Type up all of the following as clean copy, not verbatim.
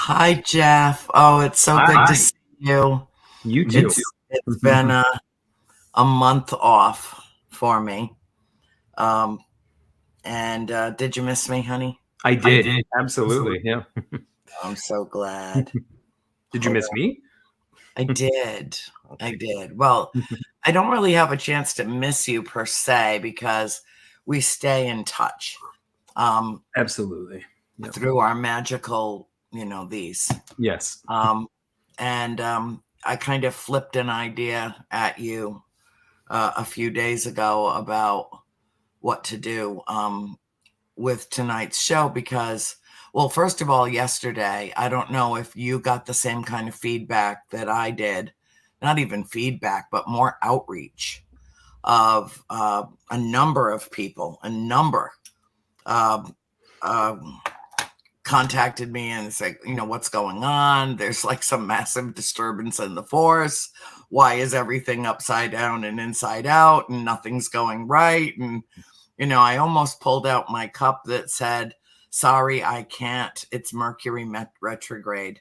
Hi, Jeff. Oh, it's so good to Hi, see you. you too. It's been a month off for me. Um, and did you miss me, honey? I I did. did. Absolutely. Yeah. I'm so glad. Did you Hold miss on. me? I did. I Okay. did. Well, I don't really have a chance to miss you per se because we stay in touch um, Absolutely. Yep. through our magical, these. Yes. Um, and I kind of flipped an idea at you a few days ago about what to do with tonight's show because, well, first of all, yesterday, I don't know if you got the same kind of feedback that I did, not even feedback, but more outreach of a number of people, um, um, contacted me and said, what's going on? There's like some massive disturbance in the force. Why is everything upside down and inside out and nothing's going right? And, I almost pulled out my cup that said, sorry, I can't. It's Mercury retrograde.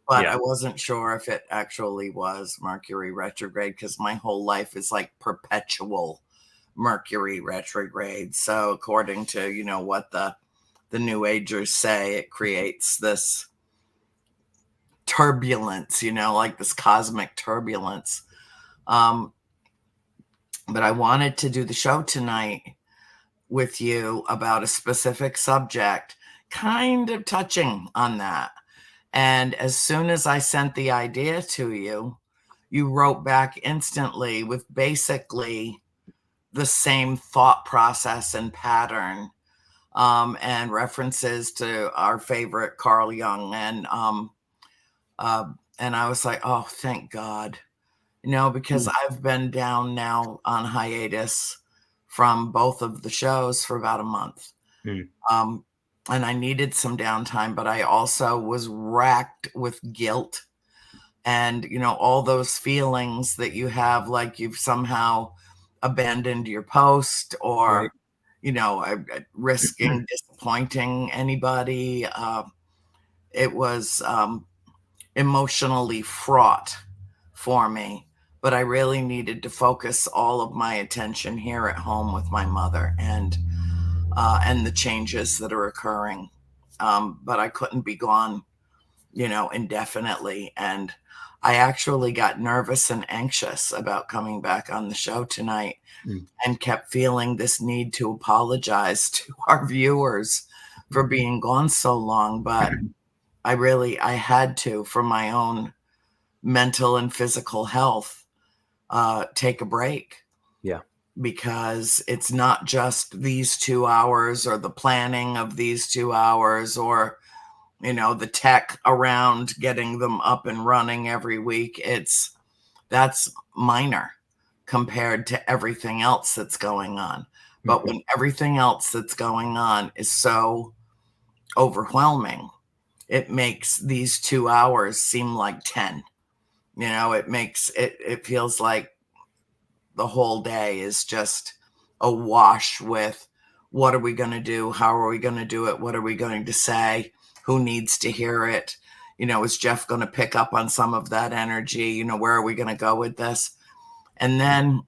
But Yeah. I wasn't sure if it actually was Mercury retrograde because my whole life is like perpetual Mercury retrograde. So according to, what the New Agers say, it creates this turbulence, like this cosmic turbulence. Um, but I wanted to do the show tonight with you about a specific subject, kind of touching on that. And as soon as I sent the idea to you, you wrote back instantly with basically the same thought process and pattern, and references to our favorite Carl Jung. Uh, and I was like, oh, thank God, because Mm. I've been down now on hiatus from both of the shows for about a month. Mm. Um, and I needed some downtime, but I also was racked with guilt and, all those feelings that you have, like you've somehow abandoned your post Right. or, risking disappointing anybody. It was emotionally fraught for me, but I really needed to focus all of my attention here at home with my mother and the changes that are occurring. But I couldn't be gone, indefinitely. And I actually got nervous and anxious about coming back on the show tonight Mm. and kept feeling this need to apologize to our viewers for being gone so long. But I had to, for my own mental and physical health, take a break Yeah. because it's not just these 2 hours or the planning of these 2 hours or, the tech around getting them up and running every week. That's minor compared to everything else that's going on. But Mhm. when everything else that's going on is so overwhelming, it makes these 2 hours seem like 10. It feels like the whole day is just awash with what are we going to do? How are we going to do it? What are we going to say? Who needs to hear it? Is Jeff going to pick up on some of that energy? Where are we going to go with this? And then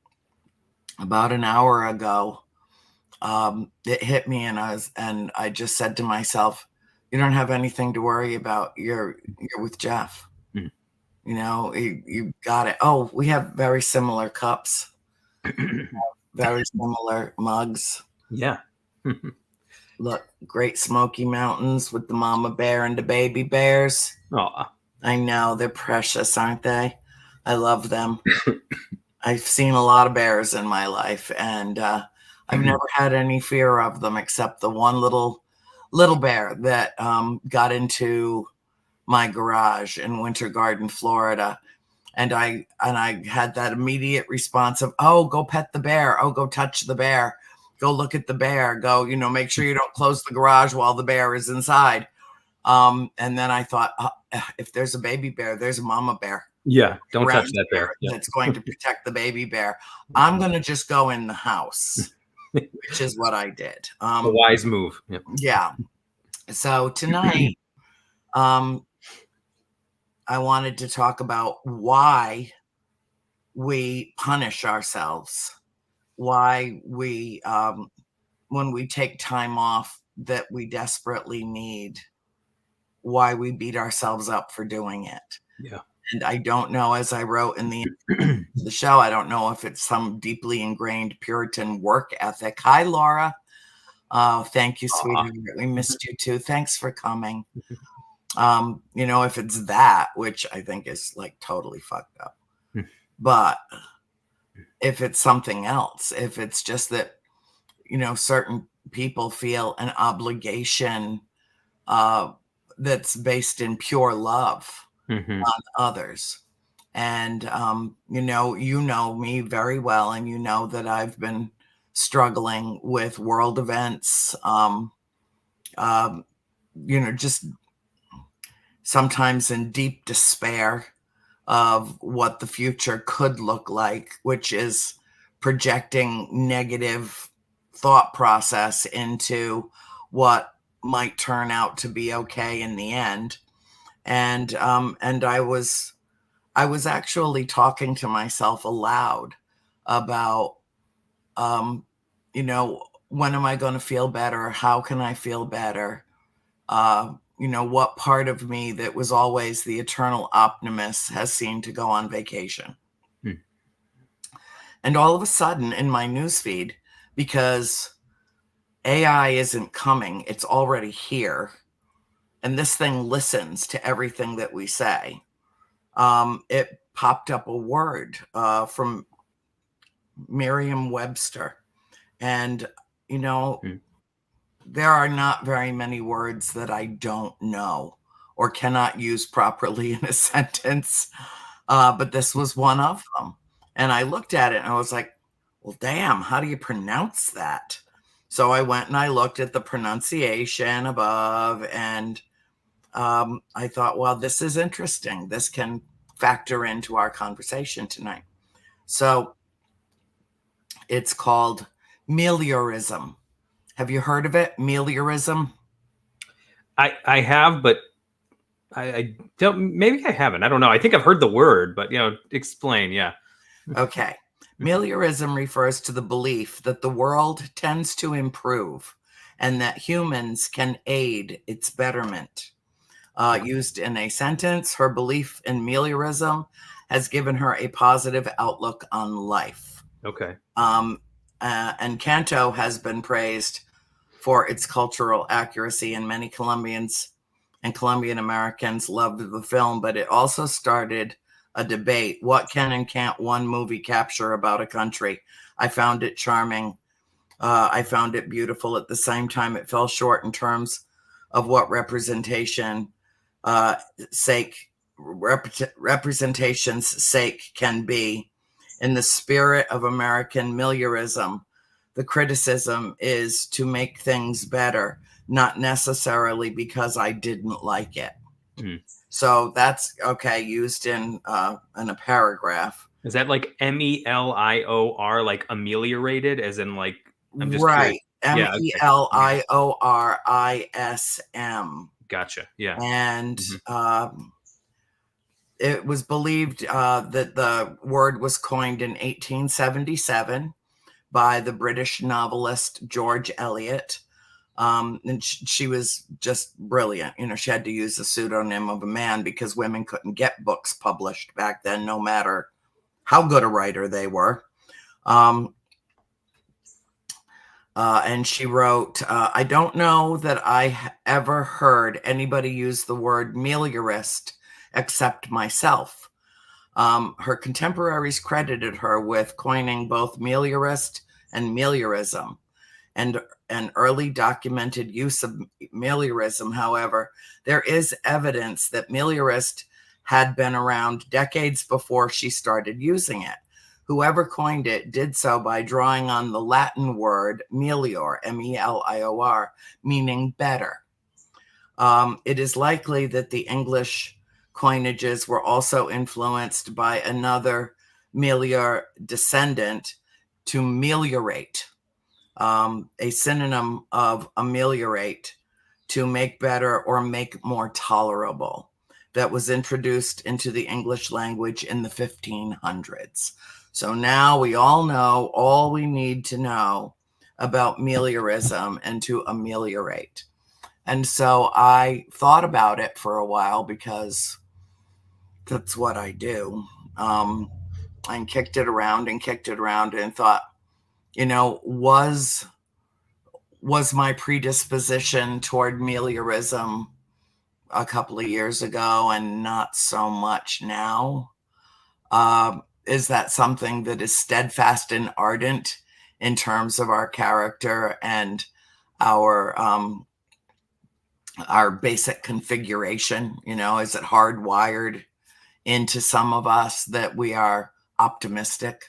about an hour ago, it hit me, and I just said to myself, "You don't have anything to worry about. You're with Jeff. Mm. You got it." Oh, we have very similar cups, very similar mugs. Yeah. Look, Great Smoky Mountains with the mama bear and the baby bears. Aw. I know they're precious, aren't they? I love them. I've seen a lot of bears in my life, and I've never had any fear of them except the one little bear that got into my garage in Winter Garden, Florida. And I had that immediate response of, oh, go pet the bear. Oh, go touch the bear. Go look at the bear. Go, make sure you don't close the garage while the bear is inside. And then I thought, if there's a baby bear, there's a mama bear Yeah. Don't touch around that here bear. Yeah. that's going to protect the baby bear. I'm going to just go in the house, which is what I did. A wise move. Yeah. Yeah. So tonight, um, I wanted to talk about why we punish ourselves, why we, when we take time off that we desperately need, why we beat ourselves up for doing it. Yeah. And I don't know, as I wrote in the show, I don't know if it's some deeply ingrained Puritan work ethic. Hi, Laura. Thank you, sweetheart. We missed you too. Thanks for coming. If it's that, which I think is like totally fucked up, but if it's something else, if it's just that, certain people feel an obligation that's based in pure love on others. And, you know me very well, and you know that I've been struggling with world events, just sometimes in deep despair of what the future could look like, which is projecting negative thought process into what might turn out to be okay in the end. And I was actually talking to myself aloud about, when am I going to feel better? How can I feel better? What part of me that was always the eternal optimist has seemed to go on vacation. And all of a sudden in my newsfeed, because AI isn't coming, it's already here. And this thing listens to everything that we say. It popped up a word from Merriam-Webster. And, there are not very many words that I don't know or cannot use properly in a sentence. But this was one of them. And I looked at it and I was like, well, damn, how do you pronounce that? So I went and I looked at the pronunciation above, and I thought, well, this is interesting. This can factor into our conversation tonight. So it's called meliorism. Have you heard of it? Meliorism? I have, but I don't, maybe I haven't. I don't know. I think I've heard the word, but explain. Yeah. Okay. Meliorism refers to the belief that the world tends to improve and that humans can aid its betterment. Used in a sentence, her belief in meliorism has given her a positive outlook on life. Okay. And Canto has been praised for its cultural accuracy, and many Colombians and Colombian Americans loved the film, but it also started a debate. What can and can't one movie capture about a country? I found it charming. I found it beautiful. At the same time, it fell short in terms of what representation's sake can be. In the spirit of American meliorism, the criticism is to make things better, not necessarily because I didn't like it. So that's okay, used in a paragraph. Is that like MELIOR, like ameliorated, as in like, I'm just right? curious. Meliorism. Gotcha. Yeah. And it was believed that the word was coined in 1877 by the British novelist George Eliot. And she was just brilliant. She had to use the pseudonym of a man because women couldn't get books published back then, no matter how good a writer they were. And she wrote, I don't know that I ever heard anybody use the word meliorist except myself. Her contemporaries credited her with coining both meliorist and meliorism. And an early documented use of meliorism, however, there is evidence that meliorist had been around decades before she started using it. Whoever coined it did so by drawing on the Latin word melior, M-E-L-I-O-R, meaning better. It is likely that the English coinages were also influenced by another melior descendant, to meliorate, a synonym of ameliorate, to make better or make more tolerable. that was introduced into the English language in the 1500s. So now we all know all we need to know about meliorism and to ameliorate. And so I thought about it for a while because that's what I do. And kicked it around and thought, was my predisposition toward meliorism a couple of years ago and not so much now? Is that something that is steadfast and ardent in terms of our character and our basic configuration? Is it hardwired into some of us that we are optimistic?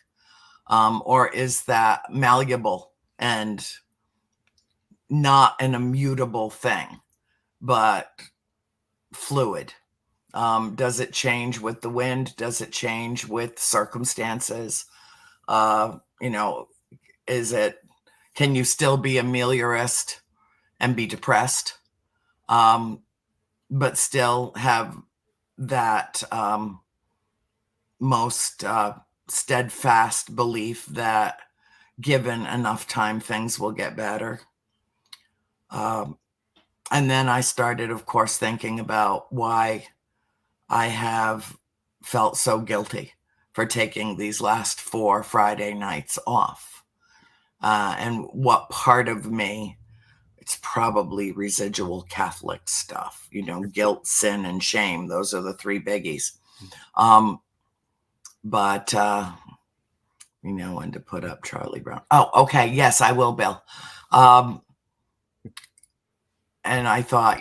Or is that malleable and not an immutable thing, but fluid? Does it change with the wind? Does it change with circumstances? Can you still be a meliorist and be depressed, but still have that most steadfast belief that given enough time, things will get better? And then I started, of course, thinking about why I have felt so guilty for taking these last 4 Friday nights off. And what part of me, it's probably residual Catholic stuff, guilt, sin, and shame. Those are the 3 biggies. But you know when to put up Charlie Brown. Oh, okay. Yes, I will, Bill. And I thought,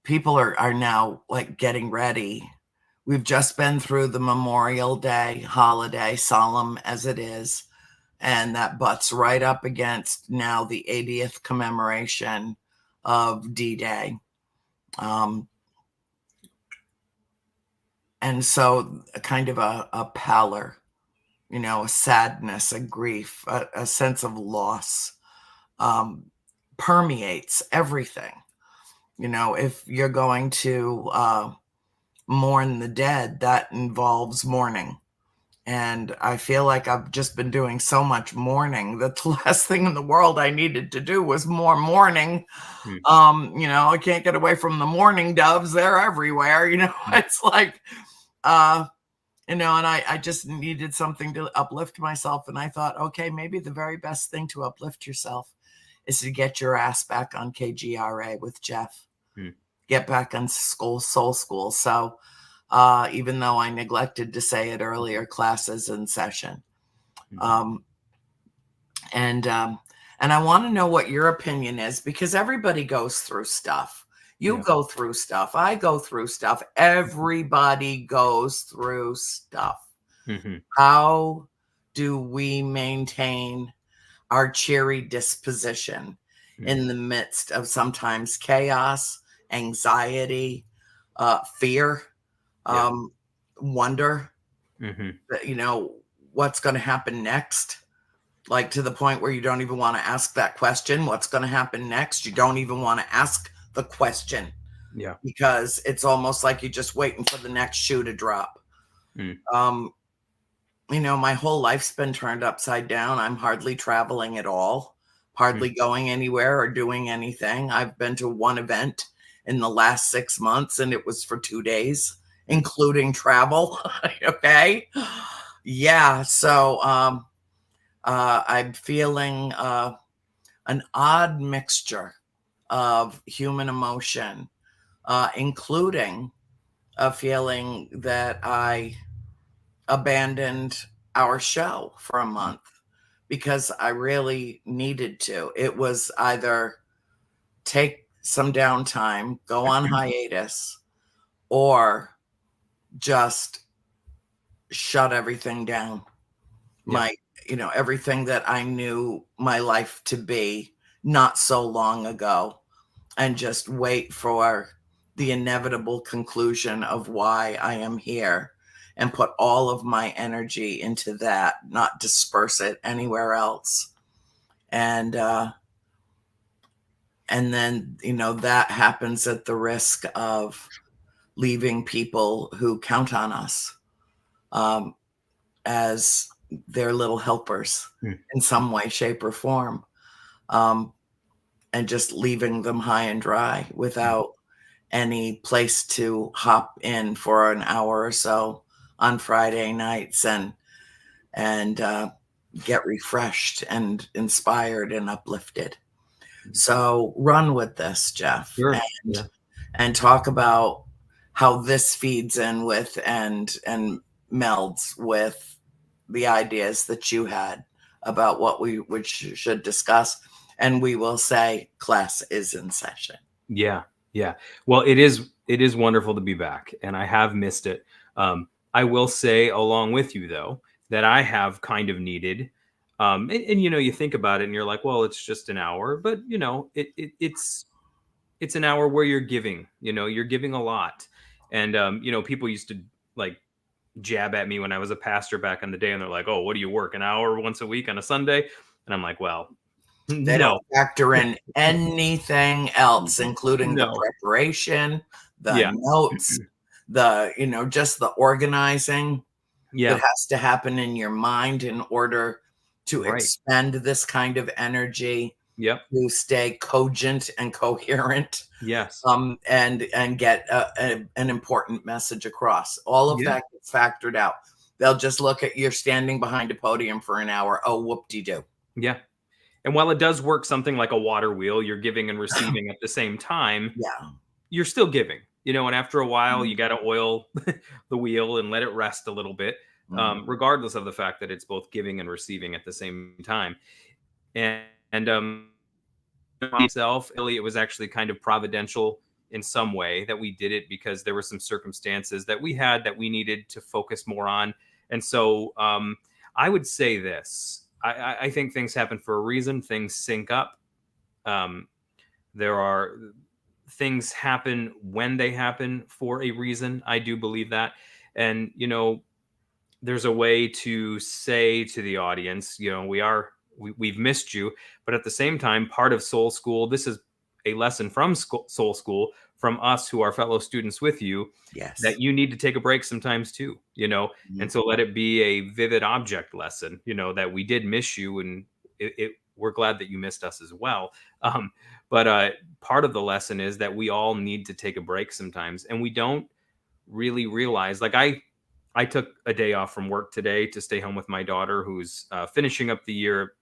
people are now like getting ready. We've just been through the Memorial Day holiday, solemn as it is, and that butts right up against now the 80th commemoration of D-Day. And so kind of a pallor, a sadness, a grief, a sense of loss permeates everything. If you're going to mourn the dead, that involves mourning. And I feel like I've just been doing so much mourning that the last thing in the world I needed to do was more mourning. I can't get away from the mourning doves. They're everywhere. It's like, and I just needed something to uplift myself. And I thought, okay, maybe the very best thing to uplift yourself is to get your ass back on KGRA with Jeff. Get back on Soul School. So even though I neglected to say it earlier, classes in session. And I want to know what your opinion is, because everybody goes through stuff. You go through stuff. I go through stuff. Everybody goes through stuff. How do we maintain our cheery disposition in the midst of sometimes chaos, anxiety, fear, wonder, what's going to happen next? Like to the point where you don't even want to ask that question. What's going to happen next? You don't even want to ask the question. Yeah. Because it's almost like you're just waiting for the next shoe to drop. My whole life's been turned upside down. I'm hardly traveling at all, hardly going anywhere or doing anything. I've been to one event in the last 6 months, and it was for 2 days, including travel. Okay. Yeah. So I'm feeling an odd mixture of human emotion, including a feeling that I abandoned our show for a month because I really needed to. It was either take some downtime, go on hiatus, or just shut everything down. Everything that I knew my life to be not so long ago, and just wait for the inevitable conclusion of why I am here and put all of my energy into that, not disperse it anywhere else. And then, that happens at the risk of leaving people who count on us as their little helpers in some way, shape, or form, and just leaving them high and dry without any place to hop in for an hour or so on Friday nights and get refreshed and inspired and uplifted. So run with this, Jeff, Sure. and talk about how this feeds in with and melds with the ideas that you had about what we should discuss. And we will say class is in session. Yeah. Yeah. Well, it is wonderful to be back, and I have missed it. I will say along with you though, that I have kind of needed, and you know, you think about it and you're like, well, it's just an hour, but you know, it's an hour where you're giving, you know, you're giving a lot. And, you know, people used to like jab at me when I was a pastor back in the day, and they're like, oh, what do you work, an hour once a week on a Sunday? And I'm like, well, They no, don't factor in anything else, including the no. preparation, the Yeah. notes, just the organizing that Yeah. has to happen in your mind in order to Right. expend this kind of energy, Yep. to stay cogent and coherent, Yes. and get an important message across. All of Yeah. that gets factored out. They'll just look at you're standing behind a podium for an hour. Oh, whoop-de-doo. Yeah. And while it does work something like a water wheel, you're giving and receiving at the same time, Yeah. you're still giving, you know, and after a while, you Mhm. got to oil the wheel and let it rest a little bit, Mhm. regardless of the fact that it's both giving and receiving at the same time. And myself, Ellie, it was actually kind of providential in some way that we did it, because there were some circumstances that we had that we needed to focus more on. And so I would say this: I think things happen for a reason. Things sync up. Um, there are things happen when they happen for a reason. I do believe that. And, you know, there's a way to say to the audience, you know, we've missed you, but at the same time, part of Soul School, this is a lesson from Soul School, from us who are fellow students with you, Yes. that you need to take a break sometimes too, you know. Mhm. And so let it be a vivid object lesson, you know, that we did miss you, and we're glad that you missed us as well. But part of the lesson is that we all need to take a break sometimes, and we don't really realize, like, I took a day off from work today to stay home with my daughter, who's finishing up the year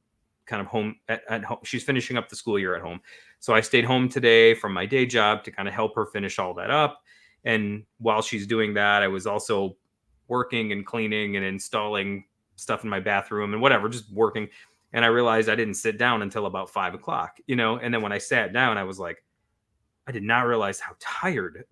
kind of home at home. She's finishing up the school year at home. So I stayed home today from my day job to kind of help her finish all that up. And while she's doing that, I was also working and cleaning and installing stuff in my bathroom and whatever, just working. And I realized I didn't sit down until about 5 o'clock, you know. And then when I sat down, I was like, I did not realize how tired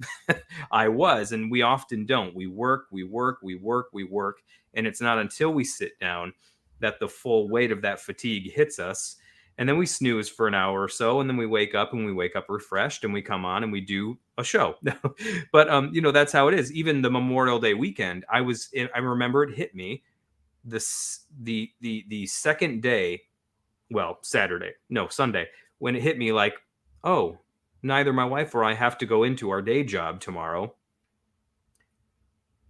I was. And we often don't. We work, we work, we work, we work. And it's not until we sit down that the full weight of that fatigue hits us. And then we snooze for an hour or so. And then we wake up, and we wake up refreshed, and we come on and we do a show. But, you know, that's how it is. Even the Memorial Day weekend, I remember it hit me the second day, well, Sunday, when it hit me like, oh, neither my wife or I have to go into our day job tomorrow.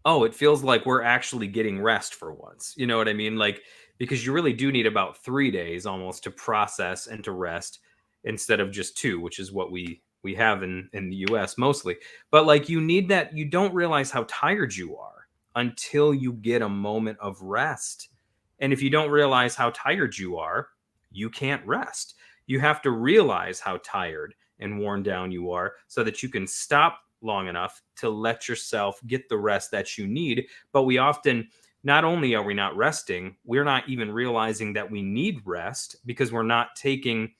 Oh, it feels like we're actually getting rest for once. You know what I mean? Like, because you really do need about 3 days almost to process and to rest, instead of just two, which is what we have in the US mostly. But like, you need that. You don't realize how tired you are until you get a moment of rest. And if you don't realize how tired you are, you can't rest. You have to realize how tired and worn down you are, so that you can stop long enough to let yourself get the rest that you need. But we often, not only are we not resting, we're not even realizing that we need rest, because we're not stopping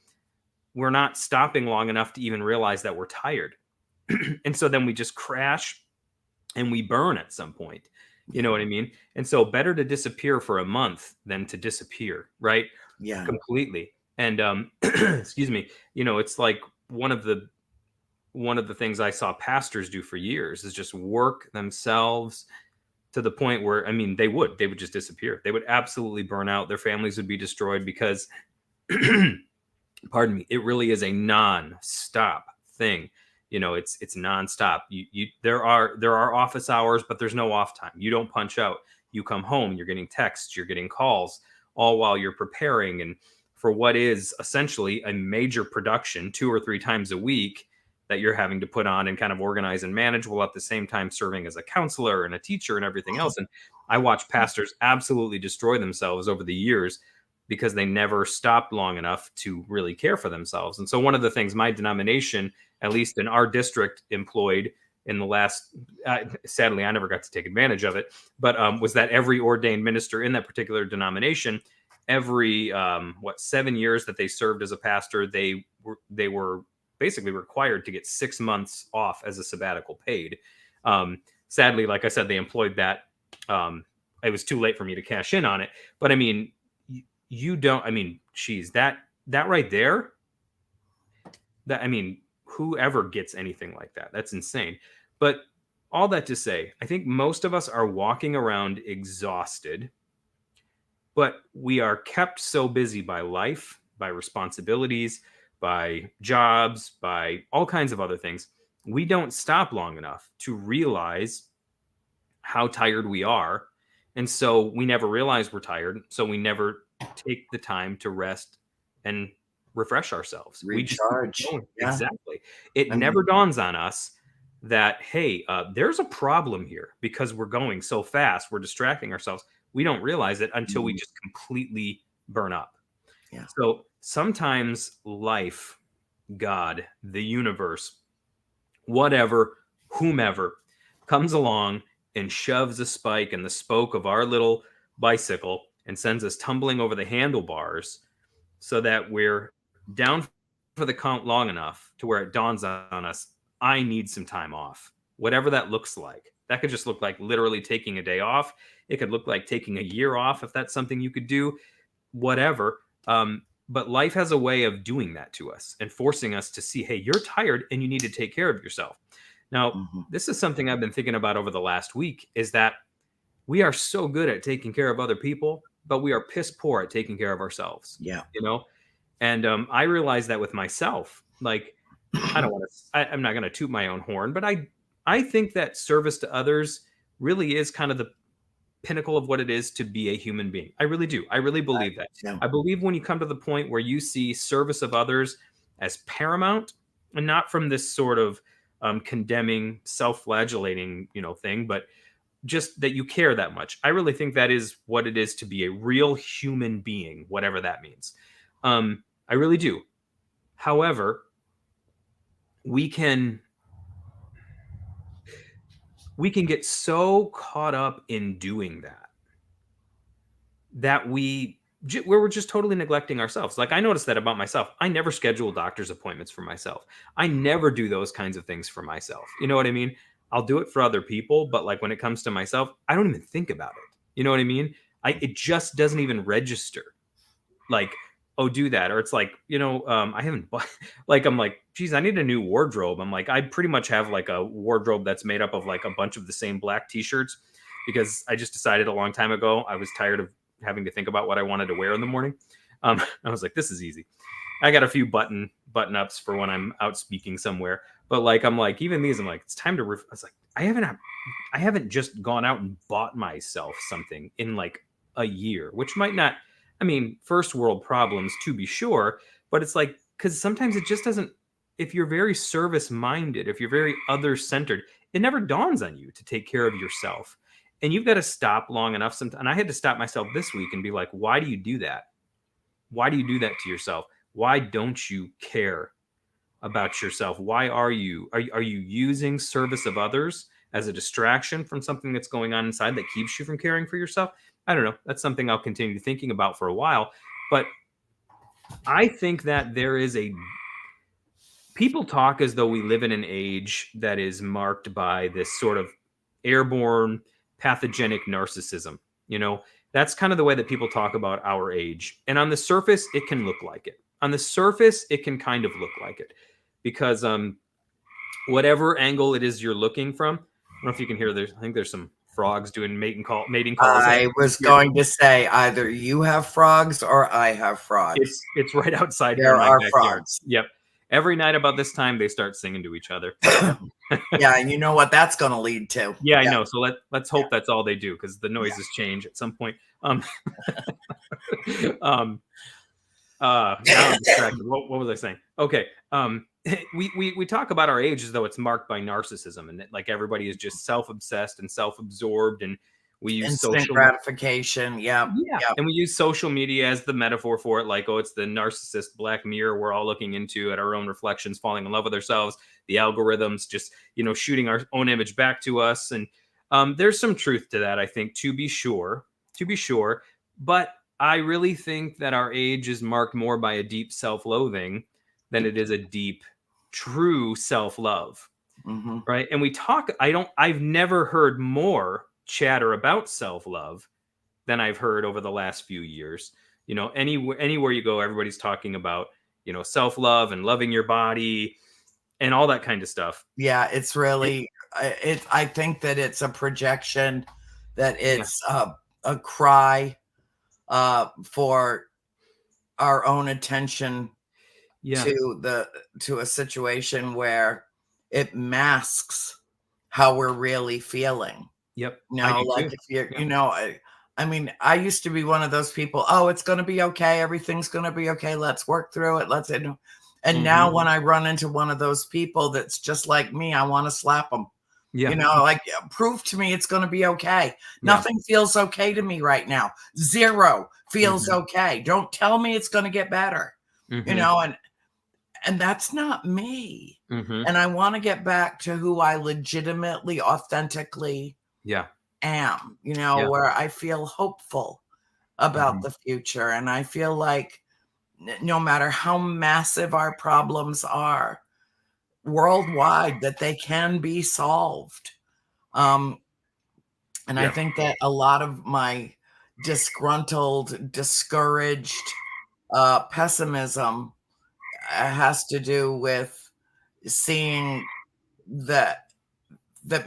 long enough to even realize that we're tired. And so then we just crash and we burn at some point. You know what I mean? And so better to disappear for a month than to disappear, right? Yeah. Completely. And excuse me, you know, it's like one of the things I saw pastors do for years is just work themselves to the point where, I mean, they would just disappear. They would absolutely burn out. Their families would be destroyed because pardon me, it really is a non-stop thing. It's nonstop. There are office hours, but there's no off time. You don't punch out. You come home, you're getting texts, you're getting calls, all while you're preparing and for what is essentially a major production 2 or 3 times a week that you're having to put on and kind of organize and manage, while at the same time serving as a counselor and a teacher and everything else. And I watch pastors absolutely destroy themselves over the years because they never stopped long enough to really care for themselves. And so one of the things my denomination, at least in our district, employed in the last, sadly, I never got to take advantage of it, but was that every ordained minister in that particular denomination, every 7 years that they served as a pastor, they were basically required to get 6 months off as a sabbatical paid. Sadly, like I said, they employed that. It was too late for me to cash in on it. But I mean, you don't, geez, that right there, whoever gets anything like that, that's insane. But all that to say, I think most of us are walking around exhausted, but we are kept so busy by life, by responsibilities, by jobs, by all kinds of other things. We don't stop long enough to realize how tired we are. And so we never realize we're tired. So we never take the time to rest and refresh ourselves. Recharge. Yeah. Exactly. It never dawns on us that, hey, there's a problem here because we're going so fast. We're distracting ourselves. We don't realize it until we just completely burn up. Yeah. So sometimes life, God, the universe, whatever, whomever comes along and shoves a spike in the spoke of our little bicycle and sends us tumbling over the handlebars so that we're down for the count long enough to where it dawns on us, I need some time off, whatever that looks like. That could just look like literally taking a day off. It could look like taking a year off if that's something you could do, whatever. But life has a way of doing that to us and forcing us to see, hey, you're tired and you need to take care of yourself. Now, this is something I've been thinking about over the last week, is that we are so good at taking care of other people, but we are piss poor at taking care of ourselves. Yeah. And I realized that with myself. Like, I'm not going to toot my own horn, but I think that service to others really is kind of the pinnacle of what it is to be a human being. I really do. I really believe that. Yeah. I believe when you come to the point where you see service of others as paramount, and not from this sort of condemning, self-flagellating, thing, but just that you care that much. I really think that is what it is to be a real human being, whatever that means. I really do. However, we can get so caught up in doing that we're just totally neglecting ourselves. Like, I noticed that about myself. I never schedule doctor's appointments for myself. I never do those kinds of things for myself. You know what I mean? I'll do it for other people, but like when it comes to myself, I don't even think about it. You know what I mean? It just doesn't even register. Like, oh, do that. Or it's like, I haven't like, I'm like, geez, I need a new wardrobe. I'm like, I pretty much have like a wardrobe that's made up of like a bunch of the same black t-shirts, because I just decided a long time ago, I was tired of having to think about what I wanted to wear in the morning. I was like, this is easy. I got a few button ups for when I'm out speaking somewhere, but like, I'm like, even these, I'm like, it's time to, I was like, I haven't just gone out and bought myself something in like a year, which might not, first world problems to be sure, but it's like, because sometimes it just doesn't, if you're very service minded, if you're very other centered, it never dawns on you to take care of yourself. And you've got to stop long enough. And I had to stop myself this week and be like, why do you do that? Why do you do that to yourself? Why don't you care about yourself? Why are you using service of others as a distraction from something that's going on inside that keeps you from caring for yourself? I don't know. That's something I'll continue thinking about for a while. But I think that people talk as though we live in an age that is marked by this sort of airborne, pathogenic narcissism. That's kind of the way that people talk about our age. And on the surface, it can look like it. On the surface, it can kind of look like it, because whatever angle it is you're looking from, I don't know if you can hear, I think there's some frogs doing mating calls. I was going to say, either you have frogs or I have frogs. It's right outside. There are backyard. frogs. Yep. every night about this time they start singing to each other. Yeah, and you know what that's going to lead to. Yeah, I Yeah. know. So let's Yeah. hope that's all they do, because the noises change at some point. Um now I'm distracted. What was I saying? Okay. We talk about our age as though it's marked by narcissism, and that like everybody is just self-obsessed and self-absorbed, and we use Instant social gratification. Yep. yeah, Yep. and we use social media as the metaphor for it. Like, oh, it's the narcissist black mirror we're all looking into at our own reflections, falling in love with ourselves. The algorithms just, shooting our own image back to us. And there's some truth to that, I think, to be sure. To be sure. But I really think that our age is marked more by a deep self-loathing than it is a deep, true self-love. Mm-hmm. Right. And I've never heard more chatter about self-love than I've heard over the last few years. Anywhere you go, everybody's talking about, self-love and loving your body and all that kind of stuff. Yeah, it's really, I think that it's a projection, that it's a cry for our own attention Yeah. to a situation where it masks how we're really feeling. Yep. I No, do like too. if you're, Yeah. I mean, I used to be one of those people, oh, it's going to be okay. Everything's going to be okay. Let's work through it. And now Mhm. when I run into one of those people that's just like me, I want to slap them. Yeah. Like, prove to me it's going to be okay. Yeah. Nothing feels okay to me right now. Zero feels Mhm. okay. Don't tell me it's going to get better. Mhm. And that's not me. Mhm. And I want to get back to who I legitimately, authentically Yeah. am, Yeah. where I feel hopeful about Mhm. the future. And I feel like no matter how massive our problems are worldwide, that they can be solved. And I Yeah. think that a lot of my disgruntled, discouraged pessimism has to do with seeing that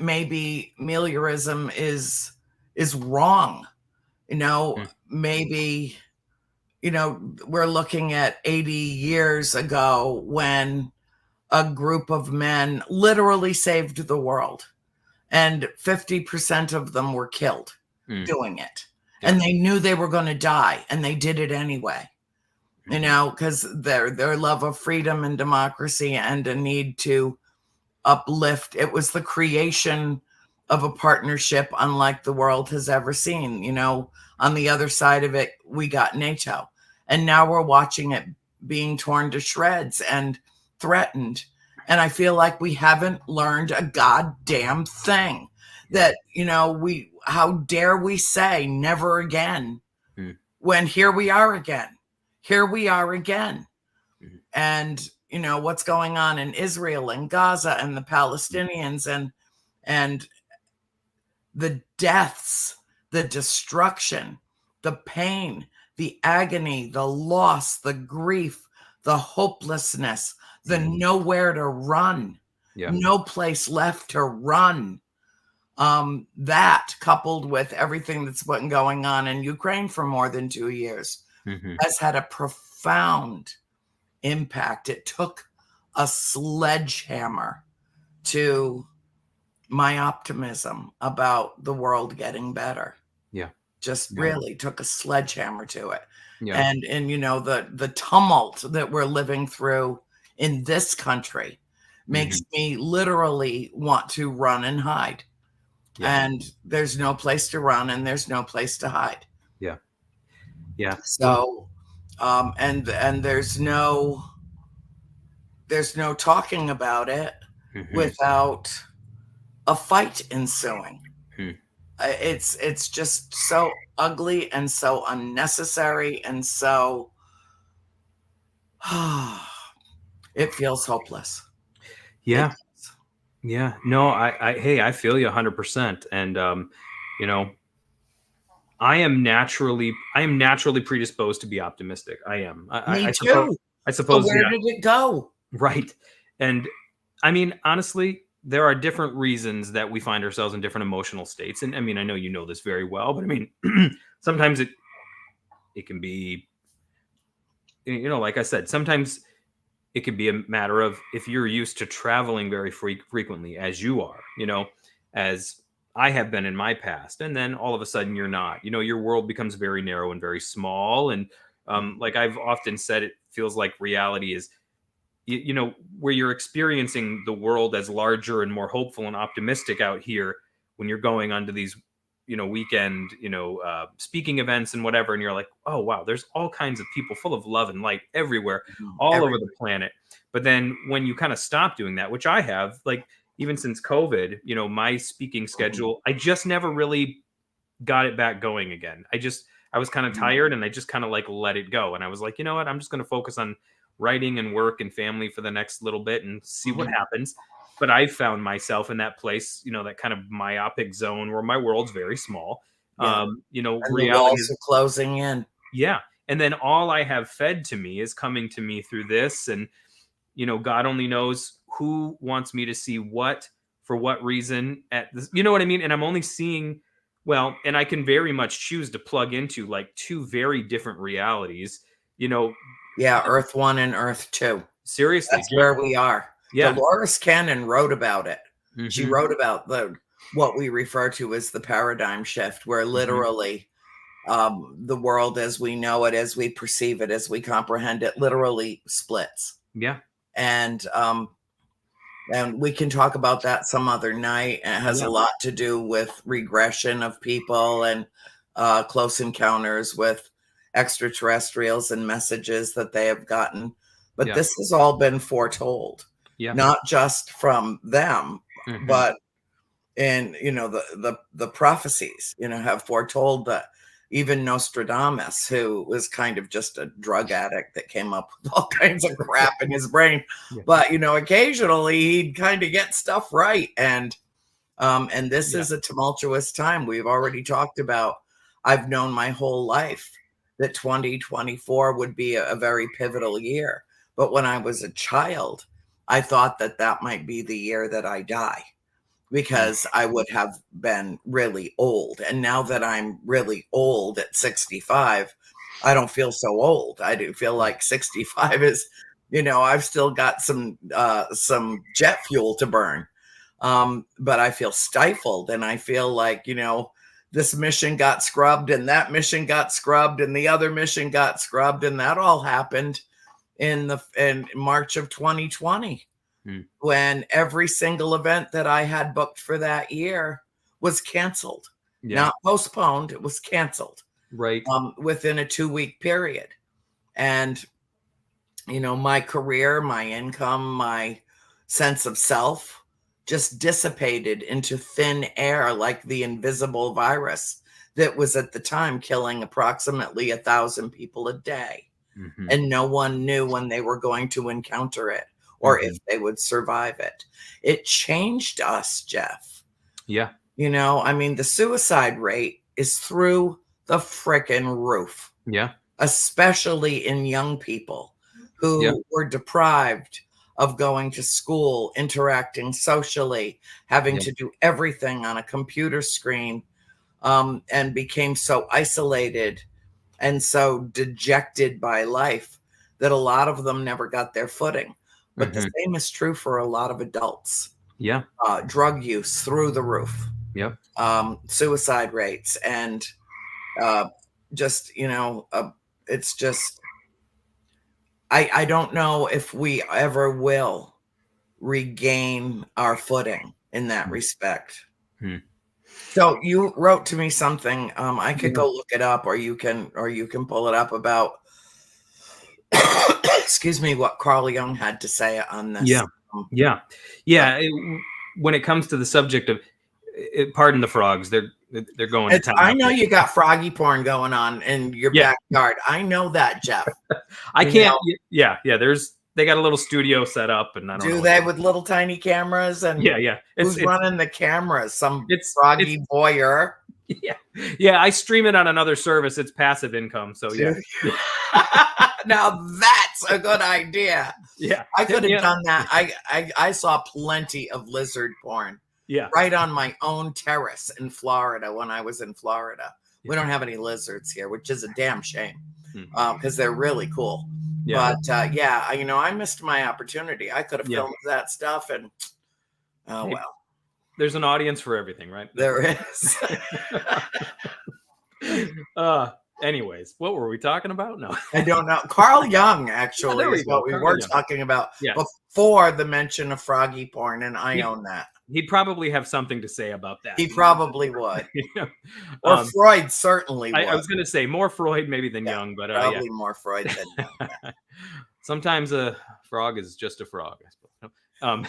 maybe meliorism is wrong. Mm. Maybe we're looking at 80 years ago when a group of men literally saved the world, and 50% of them were killed Mm. doing it. Yeah. And they knew they were going to die, and they did it anyway, Mhm. because their love of freedom and democracy and a need to uplift. It was the creation of a partnership unlike the world has ever seen. On the other side of it, we got NATO. And now we're watching it being torn to shreds and threatened. And I feel like we haven't learned a goddamn thing. Yeah. That, how dare we say never again, Mm. when here we are again. Here we are again. Mhm. And what's going on in Israel and Gaza and the Palestinians, and the deaths, the destruction, the pain, the agony, the loss, the grief, the hopelessness, the Mhm. nowhere to run, Yeah. no place left to run. That, coupled with everything that's been going on in Ukraine for more than 2 years, Mhm. has had a profound impact. It took a sledgehammer to my optimism about the world getting better. Yeah. Just Yeah. really took a sledgehammer to it. Yeah. And the tumult that we're living through in this country makes Mhm. me literally want to run and hide. Yeah. And there's no place to run, and there's no place to hide. Yeah. Yeah. So and there's no talking about it Mhm. without a fight ensuing. Mm. It's just so ugly and so unnecessary, and so it feels hopeless. It Yeah. Yeah. No, hey, I feel you 100%. And, you know, I am naturally predisposed to be optimistic. I am. Me I too. I So suppose, where yeah, did it go? right. And I mean, honestly, there are different reasons that we find ourselves in different emotional states. And I mean, I know you know this very well, but I mean, sometimes it can be, like I said, sometimes it could be a matter of, if you're used to traveling very frequently, as you are, as I have been in my past, and then all of a sudden you're not, your world becomes very narrow and very small. And like I've often said, it feels like reality is, where you're experiencing the world as larger and more hopeful and optimistic out here, when you're going onto these, weekend, speaking events and whatever, and you're like, oh wow, there's all kinds of people full of love and light everywhere, all over the planet. But then when you kind of stop doing that, which I have, like, even since COVID, my speaking schedule, I just never really got it back going again. I was kind of tired, and I just kind of like let it go. And I was like, you know what? I'm just going to focus on writing and work and family for the next little bit and see what happens. But I found myself in that place, that kind of myopic zone where my world's very small. And reality the walls are closing in. Yeah. And then all I have fed to me is coming to me through this. And, God only knows who wants me to see what, for what reason, at this, you know what I mean? And I'm only seeing, well, and I can very much choose to plug into like two very different realities, Yeah, Earth 1 and Earth 2. Seriously. That's where we are. Yeah. Dolores Cannon wrote about it. She wrote about what we refer to as the paradigm shift, where literally the world as we know it, as we perceive it, as we comprehend it, literally splits. Yeah. And we can talk about that some other night. It has a lot to do with regression of people and close encounters with extraterrestrials and messages that they have gotten. But this has all been foretold, not just from them, but in, the prophecies, have foretold that. Even Nostradamus, who was kind of just a drug addict that came up with all kinds of crap in his brain. But, occasionally he'd kind of get stuff right. And this is a tumultuous time. We've already talked about, I've known my whole life that 2024 would be a very pivotal year. But when I was a child, I thought that might be the year that I die, because I would have been really old. And now that I'm really old at 65, I don't feel so old. I do feel like 65 is, I've still got some jet fuel to burn. But I feel stifled, and I feel like, this mission got scrubbed, and that mission got scrubbed, and the other mission got scrubbed. And that all happened in March of 2020. When every single event that I had booked for that year was canceled, not postponed, it was canceled. Right. Within a 2-week period. And, my career, my income, my sense of self just dissipated into thin air, like the invisible virus that was at the time killing approximately 1,000 people a day. And no one knew when they were going to encounter it, or if they would survive it. It changed us, Jeff. Yeah. The suicide rate is through the frickin' roof. Yeah. Especially in young people who were deprived of going to school, interacting socially, having to do everything on a computer screen, and became so isolated and so dejected by life that a lot of them never got their footing. But the same is true for a lot of adults. Yeah. Drug use through the roof. Yep. Suicide rates, and it's just, I don't know if we ever will regain our footing in that respect. So you wrote to me something. I could go look it up, or you can pull it up about excuse me, what Carl Jung had to say on this. When it comes to the subject of, pardon the frogs, they're going to town. I know you got froggy porn going on in your backyard. I know that, Jeff. I can't. They got a little studio set up, and I don't know. Do they, with little tiny cameras? And who's running the cameras? Some froggy voyeur. Yeah. I stream it on another service. It's passive income. So Now that's a good idea. Yeah, I could have done that. I saw plenty of lizard porn. Yeah, right on my own terrace in Florida when I was in Florida. We don't have any lizards here, which is a damn shame. Mhm. because they're really cool. Yeah. But yeah, I missed my opportunity. I could have Yeah. filmed that stuff, and oh Hey, well, there's an audience for everything, right? there is. uh, anyways, what were we talking about? No. I don't know. Carl Jung Yeah, actually there we is go. what we Carl were Jung. talking about Yeah. before the mention of froggy porn, and I He'd, own that. he'd probably have something to say about that. He probably would, Yeah. or Freud certainly I would. was going to say more Freud maybe than Yeah, Jung, but yeah. probably more Freud than Jung. Sometimes a frog is just a frog, I suppose.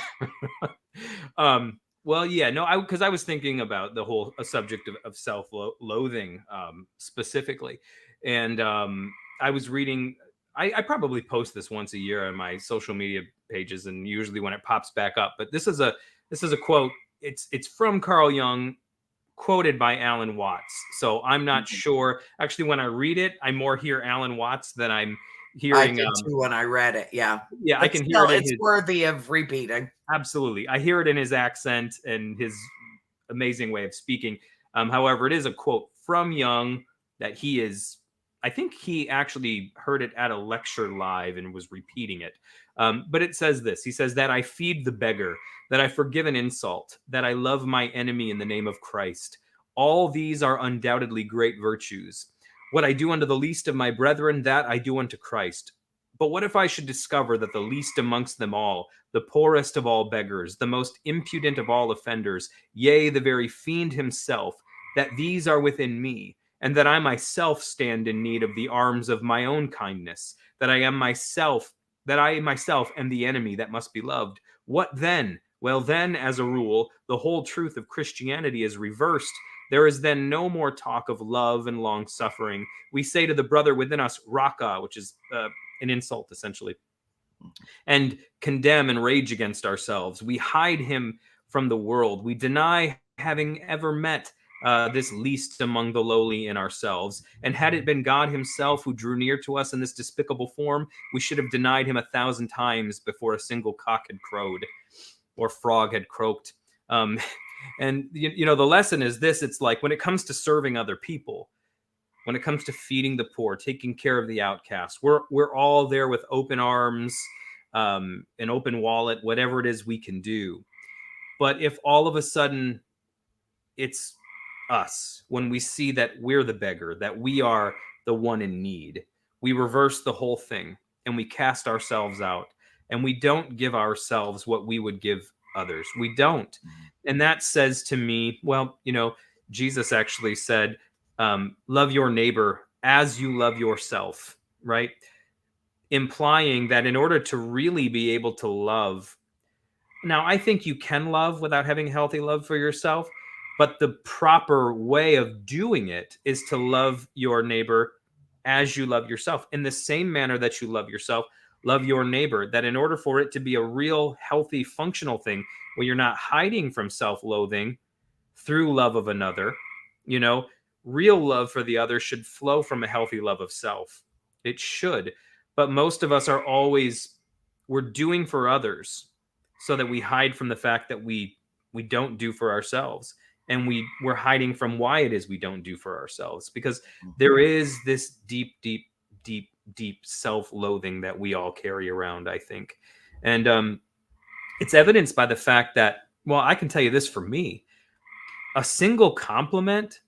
Um, well, yeah, no, because I was thinking about the whole subject of self-loathing specifically, and I was reading. I probably post this once a year on my social media pages, and usually when it pops back up. But this is a quote. It's from Carl Jung, quoted by Alan Watts. So I'm not sure. Actually, when I read it, I more hear Alan Watts than I'm I hearing. did too when I read it. Yeah, Yeah, I but can hear still, it in it's his. worthy of repeating. Absolutely, I hear it in his accent and his amazing way of speaking. However, it is a quote from Jung that he is. I think he actually heard it at a lecture live and was repeating it. But it says this. He says that I feed the beggar, that I forgive an insult, that I love my enemy in the name of Christ. All these are undoubtedly great virtues. What I do unto the least of my brethren, that I do unto Christ. But what if I should discover that the least amongst them all, the poorest of all beggars, the most impudent of all offenders, yea, the very fiend himself, that these are within me, and that I myself stand in need of the arms of my own kindness, that I myself am the enemy that must be loved. What then? Well, then, as a rule, the whole truth of Christianity is reversed. There is then no more talk of love and long suffering. We say to the brother within us, Raka, which is an insult, essentially, and condemn and rage against ourselves. We hide him from the world. We deny having ever met this least among the lowly in ourselves. And had it been God himself who drew near to us in this despicable form, we should have denied him 1,000 times before a single cock had crowed or frog had croaked. And the lesson is this. It's like when it comes to serving other people, when it comes to feeding the poor, taking care of the outcast, we're all there with open arms, an open wallet, whatever it is we can do. But if all of a sudden it's us, when we see that we're the beggar, that we are the one in need, we reverse the whole thing and we cast ourselves out and we don't give ourselves what we would give others. We don't. And that says to me, well, Jesus actually said, love your neighbor as you love yourself, right? Implying that in order to really be able to love, now I think you can love without having healthy love for yourself, but the proper way of doing it is to love your neighbor as you love yourself. In the same manner that you love yourself, love your neighbor. That in order for it to be a real, healthy, functional thing, where you're not hiding from self-loathing through love of another, real love for the other should flow from a healthy love of self. It should. But most of us we're doing for others so that we hide from the fact that we don't do for ourselves. And we're hiding from why it is we don't do for ourselves, because there is this deep, deep, deep, deep self-loathing that we all carry around, I think. And it's evidenced by the fact that, well, I can tell you this for me, a single compliment,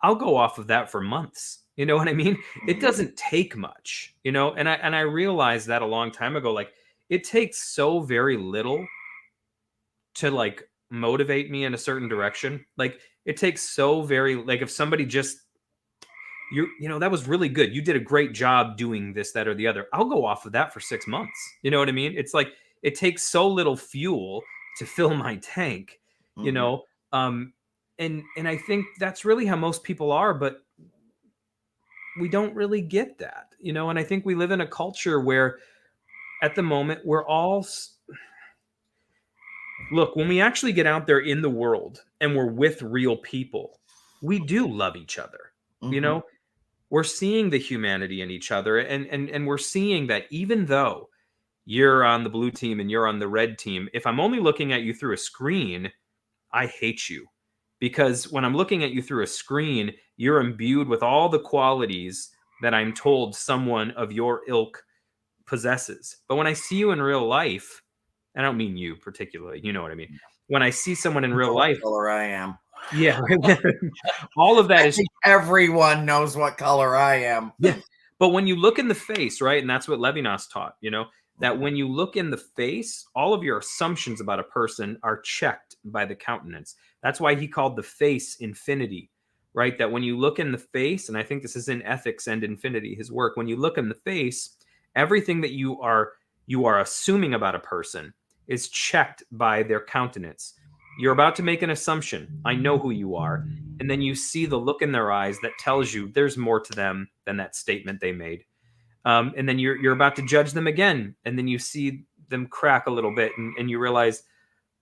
I'll go off of that for months. You know what I mean? It doesn't take much, and I realized that a long time ago. Like, it takes so very little to like motivate me in a certain direction. Like, it takes so very, like, if somebody just that was really good. You did a great job doing this, that, or the other. I'll go off of that for 6 months. You know what I mean? It's like it takes so little fuel to fill my tank, um, and I think that's really how most people are, but we don't really get that, and I think we live in a culture where at the moment we're all look, when we actually get out there in the world and we're with real people, we do love each other. We're seeing the humanity in each other, and we're seeing that even though you're on the blue team and you're on the red team, if I'm only looking at you through a screen, I hate you. Because when I'm looking at you through a screen, you're imbued with all the qualities that I'm told someone of your ilk possesses. But when I see you in real life, I don't mean you particularly, you know what I mean. When I see someone in You real know what life, color I am. yeah, all of that I is think everyone knows what color I am. yeah. But when you look in the face, right, and that's what Levinas taught, that when you look in the face, all of your assumptions about a person are checked by the countenance. That's why he called the face infinity, right? That when you look in the face, and I think this is in Ethics and Infinity, his work, when you look in the face, everything that you are assuming about a person is checked by their countenance. You're about to make an assumption. I know who you are. And then you see the look in their eyes that tells you there's more to them than that statement they made. And then you're about to judge them again, and then you see them crack a little bit, and you realize,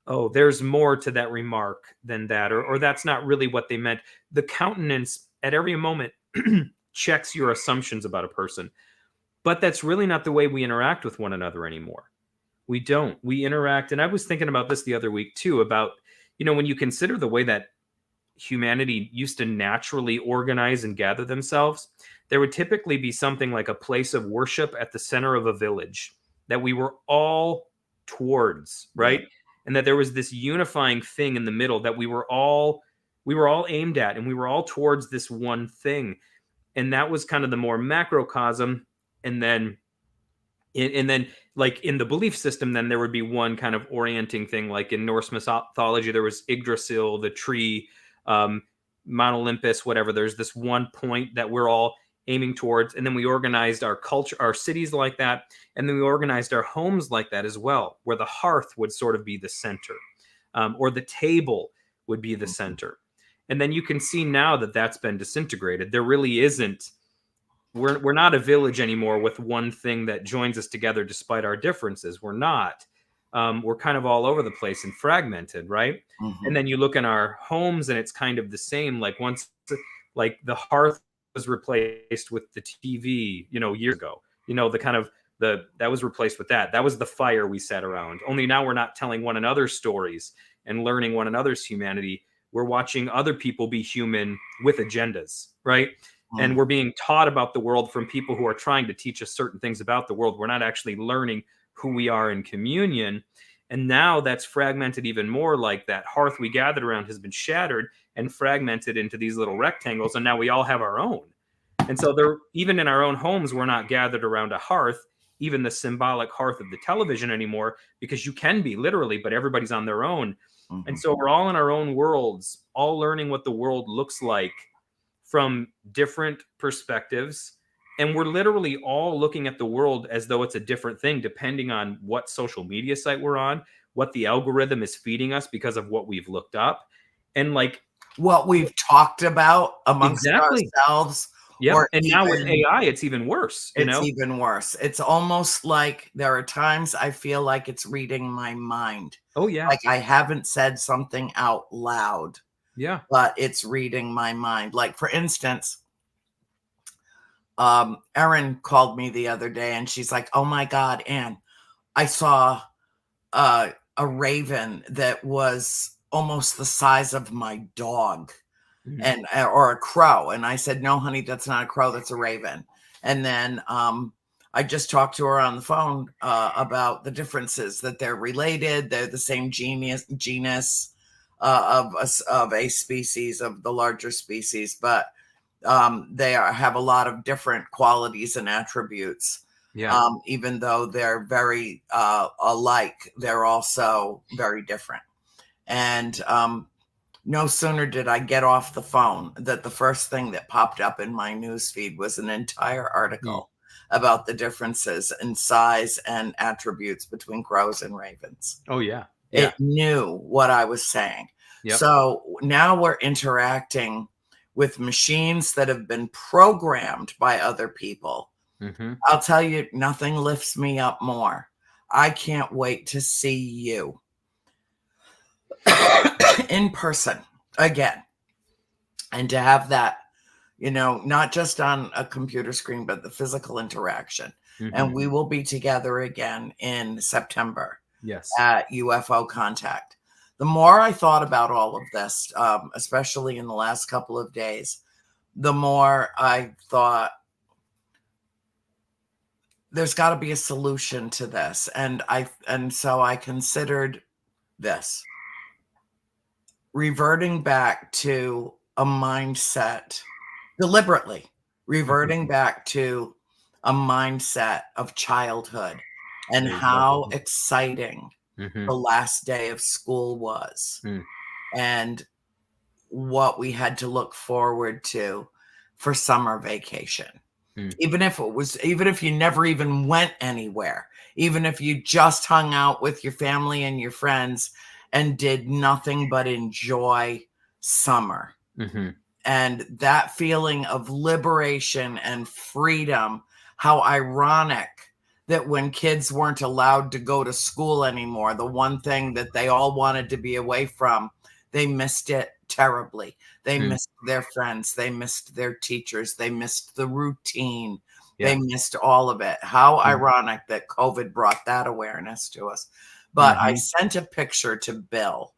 oh, there's more to that remark than that, or that's not really what they meant. The countenance at every moment checks your assumptions about a person, but that's really not the way we interact with one another anymore. We don't. We interact, and I was thinking about this the other week too, about when you consider the way that humanity used to naturally organize and gather themselves, there would typically be something like a place of worship at the center of a village that we were all towards, Yeah. right? And that there was this unifying thing in the middle that we were all aimed at, and we were all towards this one thing. And that was kind of the more macrocosm. And then like in the belief system, then there would be one kind of orienting thing. Like in Norse mythology, there was Yggdrasil, the tree, um, Mount Olympus, whatever. There's this one point that we're all aiming towards, and then we organized our culture, our cities like that, and then we organized our homes like that as well, where the hearth would sort of be the center, or the table would be the center. And then you can see now that that's been disintegrated. There really isn't. We're not a village anymore with one thing that joins us together despite our differences. We're not. We're kind of all over the place and fragmented, right? And Mhm. then you look in our homes, and it's kind of the same. Like once, like the hearth was replaced with the TV, years ago. The kind of that was replaced with that. That was the fire we sat around. Only now we're not telling one another stories and learning one another's humanity. We're watching other people be human with agendas, right? And Mm. we're being taught about the world from people who are trying to teach us certain things about the world. We're not actually learning who we are in communion. And now that's fragmented even more. Like that hearth we gathered around has been shattered and fragmented into these little rectangles. And now we all have our own. And so even in our own homes, we're not gathered around a hearth, even the symbolic hearth of the television anymore, because you can be literally, but everybody's on their own. And Mhm. so we're all in our own worlds, all learning what the world looks like from different perspectives. And we're literally all looking at the world as though it's a different thing, depending on what social media site we're on, what the algorithm is feeding us because of what we've looked up. And like, What we've talked about amongst exactly. ourselves, Yep. or And now with even AI, it's even worse, it's even worse. It's almost like there are times I feel like it's reading my mind. Oh, yeah. Like I haven't said something out loud, Yeah. but it's reading my mind. Like for instance, Erin called me the other day and she's like, "Oh my God, Anne, I saw a raven that was almost the size of my dog." Mhm. And or a crow. And I said, "No, honey, that's not a crow, that's a raven." And then I just talked to her on the phone about the differences, that they're related, they're the same genus of a species, of the larger species, but have a lot of different qualities and attributes. Yeah. Even though they're very alike, they're also very different. And no sooner did I get off the phone that the first thing that popped up in my newsfeed was an entire Mm. article about the differences in size and attributes between crows and ravens. Oh, yeah. Yeah. It knew what I was saying. Yep. So now we're interacting with machines that have been programmed by other people. Mm-hmm. I'll tell you, nothing lifts me up more. I can't wait to see you in person again, and to have that, not just on a computer screen, but the physical interaction. Mm-hmm. And we will be together again in September Yes. at UFO Contact. The more I thought about all of this, especially in the last couple of days, the more I thought, there's got to be a solution to this. And so I considered this, reverting back to a mindset, deliberately reverting back to a mindset of childhood and There you go. how exciting Mm-hmm. the last day of school was, Mm. and what we had to look forward to for summer vacation. Mm. Even if you never even went anywhere, even if you just hung out with your family and your friends and did nothing but enjoy summer. Mm-hmm. And that feeling of liberation and freedom, how ironic that when kids weren't allowed to go to school anymore, the one thing that they all wanted to be away from, they missed it terribly. They Mm. missed their friends, they missed their teachers, they missed the routine, they Yeah. missed all of it. How Mm. ironic that COVID brought that awareness to us. But I Mm-hmm. sent a picture to Bill.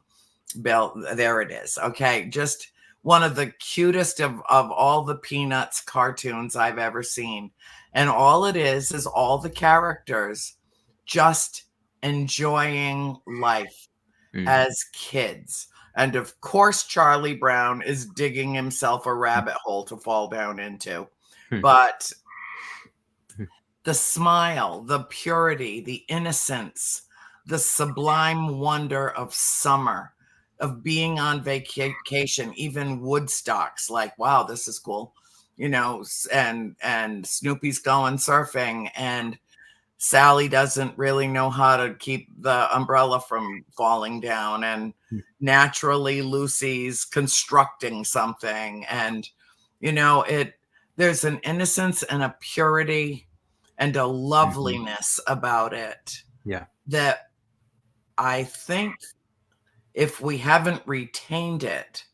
There it is. Okay, just one of the cutest of all the Peanuts cartoons I've ever seen. And all it is all the characters just enjoying life Mm. as kids. And of course, Charlie Brown is digging himself a rabbit hole to fall down into. Mm. But the smile, the purity, the innocence, the sublime wonder of summer, of being on vacation, even Woodstocks, like, wow, this is cool, and Snoopy's going surfing, and Sally doesn't really know how to keep the umbrella from falling down, and Mm. naturally Lucy's constructing something, and there's an innocence and a purity and a Mm-hmm. loveliness about it Yeah. that I think if we haven't retained it,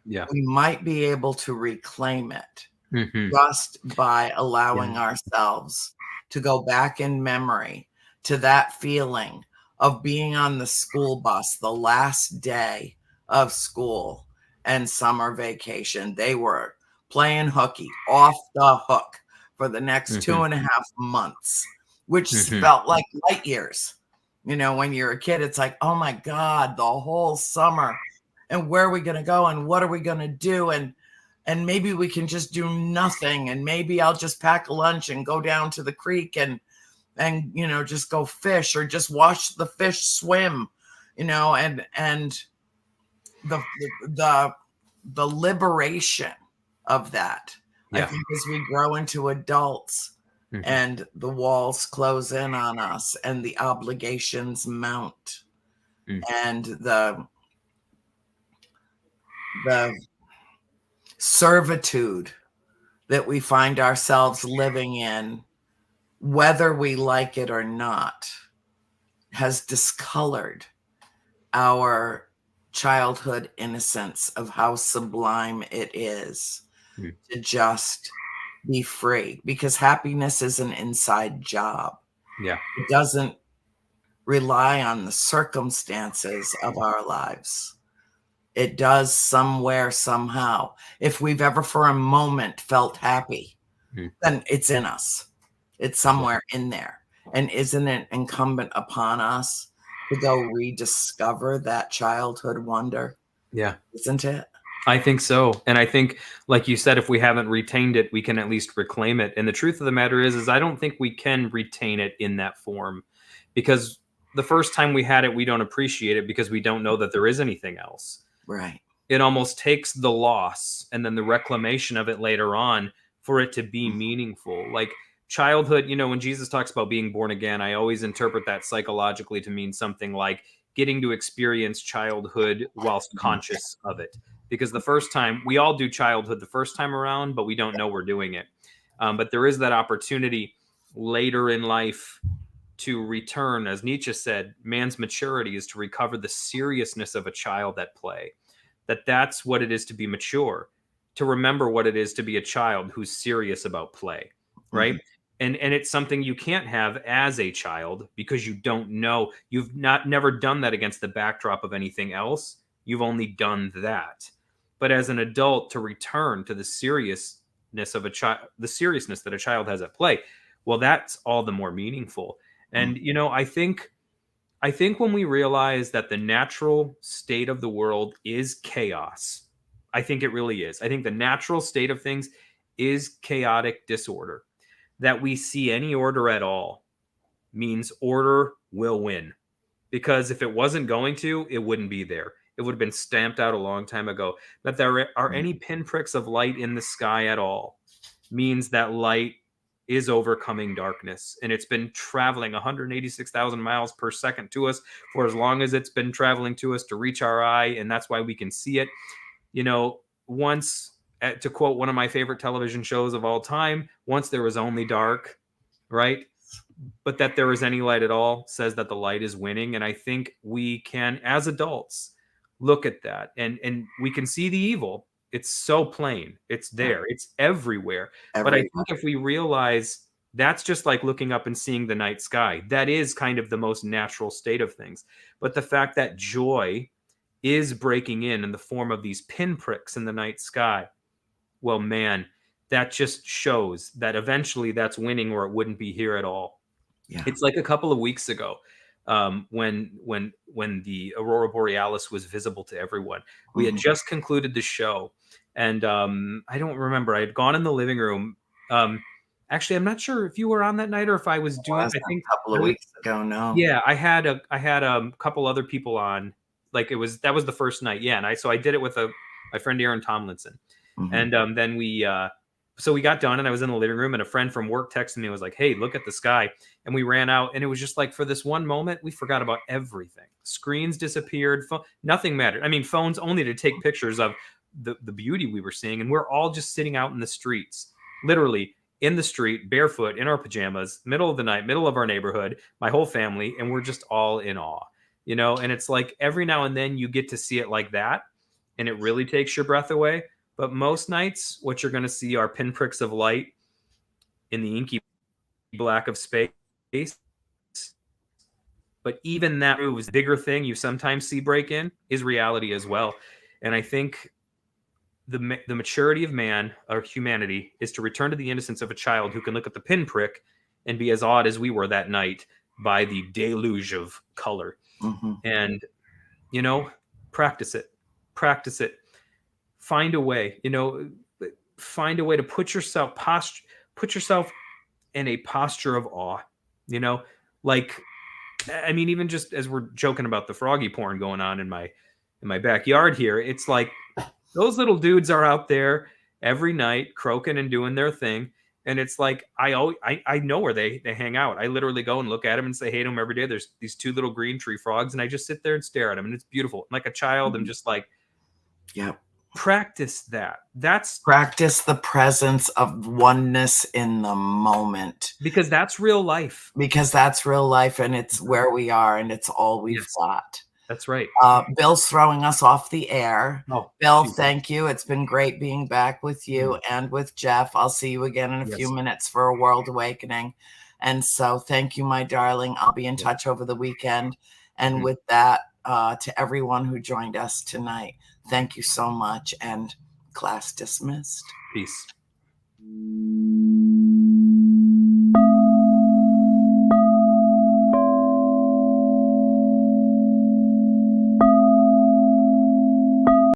Yeah. we might be able to reclaim it Mm-hmm. just by allowing Yeah. ourselves to go back in memory to that feeling of being on the school bus the last day of school and summer vacation. They were playing hooky off the hook for the next Mm-hmm. 2.5 months, which Mm-hmm. felt like light years. When you're a kid, it's like, oh my God, the whole summer. And where are we going to go? And what are we going to do? And maybe we can just do nothing. And maybe I'll just pack a lunch and go down to the creek and just go fish or just watch the fish swim, and the liberation of that. I Yeah. think as we grow into adults, Mm-hmm. and the walls close in on us and the obligations mount, Mm. and the servitude that we find ourselves living in, whether we like it or not, has discolored our childhood innocence of how sublime it is Mm. to just be free, because happiness is an inside job. Yeah. It doesn't rely on the circumstances of our lives. It does somewhere, somehow. If we've ever for a moment felt happy, Mm. then it's in us. It's somewhere in there. And isn't it incumbent upon us to go rediscover that childhood wonder? Yeah. Isn't it? I think so. And I think, like you said, if we haven't retained it, we can at least reclaim it. And the truth of the matter is I don't think we can retain it in that form, because the first time we had it, we don't appreciate it because we don't know that there is anything else. Right. It almost takes the loss and then the reclamation of it later on for it to be meaningful. Like childhood, when Jesus talks about being born again, I always interpret that psychologically to mean something like getting to experience childhood whilst conscious of it. Because the first time, we all do childhood the first time around, but we don't know we're doing it. But there is that opportunity later in life to return. As Nietzsche said, man's maturity is to recover the seriousness of a child at play. That's what it is to be mature, to remember what it is to be a child who's serious about play, right? Mm-hmm. And it's something you can't have as a child because you don't know. You've never done that against the backdrop of anything else. You've only done that. But as an adult, to return to the seriousness of the seriousness that a child has at play, well, that's all the more meaningful. And I think when we realize that the natural state of the world is chaos, I think it really is. I think the natural state of things is chaotic disorder. That we see any order at all means order will win. Because if it wasn't going to, it wouldn't be there. It would have been stamped out a long time ago. That there are any pinpricks of light in the sky at all means that light is overcoming darkness. And it's been traveling 186,000 miles per second to us for as long as it's been traveling to us to reach our eye. And that's why we can see it. Once, to quote one of my favorite television shows of all time, once there was only dark, right? But that there is any light at all says that the light is winning. And I think we can, as adults, look at that and we can see the evil. It's so plain. It's there. It's everywhere. But I think if we realize that's just like looking up and seeing the night sky, that is kind of the most natural state of things. But the fact that joy is breaking in the form of these pinpricks in the night sky, well, man, that just shows that eventually that's winning, or it wouldn't be here at all. Yeah. It's like a couple of weeks ago, when the aurora borealis was visible to everyone. We had just concluded the show, and I don't remember. I had gone in the living room. Actually, I'm not sure if you were on that night or if I was doing. I think a couple of weeks ago. No. Yeah, I had a couple other people on. Like that was the first night. Yeah, and I did it with my friend Aaron Tomlinson, and then so we got done and I was in the living room and a friend from work texted me and was like, hey, look at the sky. And we ran out and it was just like, for this one moment, we forgot about everything. Screens disappeared. Nothing mattered. I mean, phones only to take pictures of the beauty we were seeing. And we're all just sitting out in the streets, literally in the street, barefoot, in our pajamas, middle of the night, middle of our neighborhood, my whole family. And we're just all in awe, and it's like every now and then you get to see it like that. And it really takes your breath away. But most nights, what you're going to see are pinpricks of light in the inky black of space. But even that moves, the bigger thing you sometimes see break in is reality as well. And I think the maturity of man, or humanity, is to return to the innocence of a child who can look at the pinprick and be as awed as we were that night by the deluge of color. And, practice it. Practice it. Find a way, find a way to put yourself in a posture of awe, like, I mean, even just as we're joking about the froggy porn going on in my backyard here, it's like those little dudes are out there every night croaking and doing their thing. And it's like, I know where they hang out. I literally go and look at them and say hey to them every day. There's these two little green tree frogs and I just sit there and stare at them and it's beautiful. Like a child, I'm just like, yeah. Practice that. Practice the presence of oneness in the moment. Because that's real life. And it's where we are and it's all we've got. That's right. Bill's throwing us off the air. Oh, Bill, thank you. It's been great being back with you and with Jeff. I'll see you again in a few minutes for a world awakening. And so thank you, my darling. I'll be in touch over the weekend. And with that, to everyone who joined us tonight, thank you so much, and class dismissed. Peace.